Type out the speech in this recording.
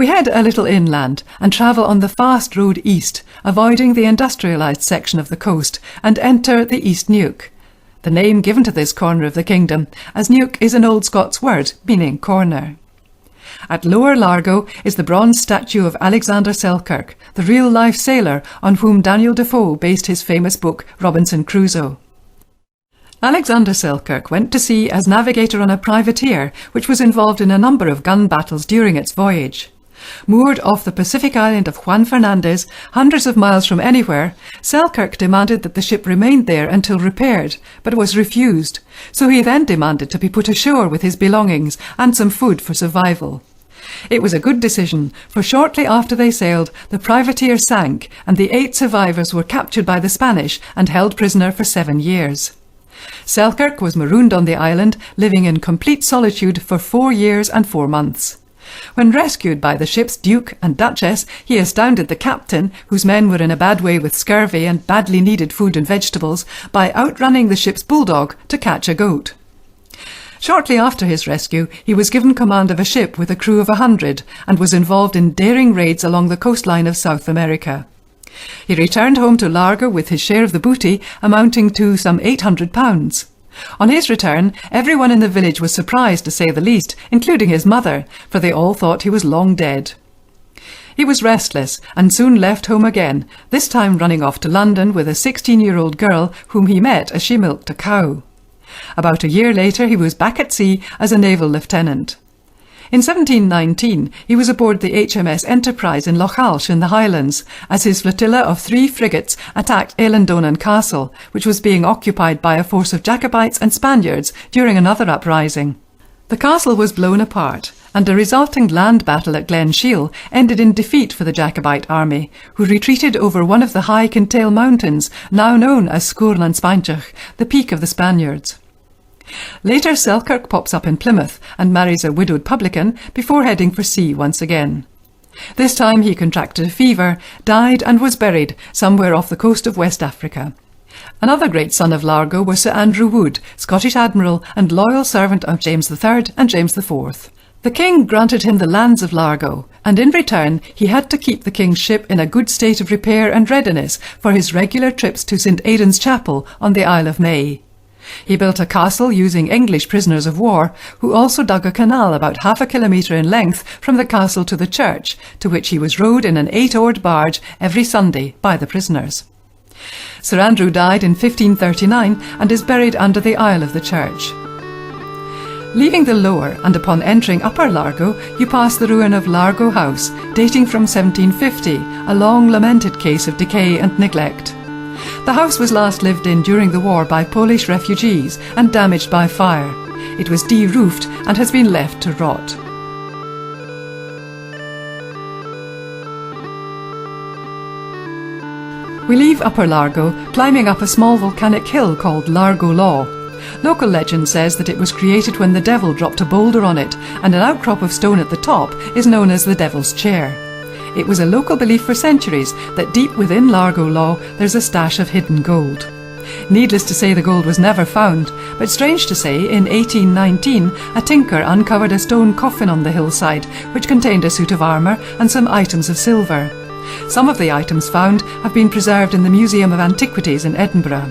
We head a little inland and travel on the fast road east, avoiding the industrialised section of the coast, and enter the East Neuk, the name given to this corner of the kingdom, as Neuk is an old Scots word meaning corner. At Lower Largo is the bronze statue of Alexander Selkirk, the real-life sailor on whom Daniel Defoe based his famous book Robinson Crusoe. Alexander Selkirk went to sea as navigator on a privateer, which was involved in a number of gun battles during its voyage. Moored off the Pacific island of Juan Fernandez, hundreds of miles from anywhere, Selkirk demanded that the ship remained there until repaired, but was refused, so he then demanded to be put ashore with his belongings and some food for survival. It was a good decision, for shortly after they sailed, the privateer sank and the 8 survivors were captured by the Spanish and held prisoner for 7 years. Selkirk was marooned on the island, living in complete solitude for 4 years and 4 months. When rescued by the ship's Duke and Duchess, he astounded the captain, whose men were in a bad way with scurvy and badly needed food and vegetables, by outrunning the ship's bulldog to catch a goat. Shortly after his rescue, he was given command of a ship with a crew of 100 and was involved in daring raids along the coastline of South America. He returned home to Largo with his share of the booty, amounting to some £800. On his return, everyone in the village was surprised, to say the least, including his mother, for they all thought he was long dead. He was restless and soon left home again, this time running off to London with a 16-year-old girl whom he met as she milked a cow. About a year later he was back at sea as a naval lieutenant. In 1719 he was aboard the HMS Enterprise in Lochalsh in the Highlands, as his flotilla of 3 frigates attacked Eilendonan Castle, which was being occupied by a force of Jacobites and Spaniards during another uprising. The castle was blown apart, and a resulting land battle at Glen Shiel ended in defeat for the Jacobite army, who retreated over one of the high Kintail mountains, now known as Sgurn an Spainchach, the peak of the Spaniards. Later Selkirk pops up in Plymouth and marries a widowed publican before heading for sea once again. This time he contracted a fever, died and was buried somewhere off the coast of West Africa. Another great son of Largo was Sir Andrew Wood, Scottish admiral and loyal servant of James III and James IV. The king granted him the lands of Largo, and in return he had to keep the king's ship in a good state of repair and readiness for his regular trips to St Aidan's Chapel on the Isle of May. He built a castle using English prisoners of war, who also dug a canal about half a kilometre in length from the castle to the church, to which he was rowed in an 8-oared barge every Sunday by the prisoners. Sir Andrew died in 1539 and is buried under the aisle of the church. Leaving the lower and upon entering Upper Largo, you pass the ruin of Largo House, dating from 1750, a long lamented case of decay and neglect. The house was last lived in during the war by Polish refugees and damaged by fire. It was de-roofed and has been left to rot. We leave Upper Largo, climbing up a small volcanic hill called Largo Law. Local legend says that it was created when the devil dropped a boulder on it, and an outcrop of stone at the top is known as the Devil's Chair. It was a local belief for centuries that deep within Largo Law there's a stash of hidden gold. Needless to say, the gold was never found, but strange to say, in 1819 a tinker uncovered a stone coffin on the hillside which contained a suit of armour and some items of silver. Some of the items found have been preserved in the Museum of Antiquities in Edinburgh.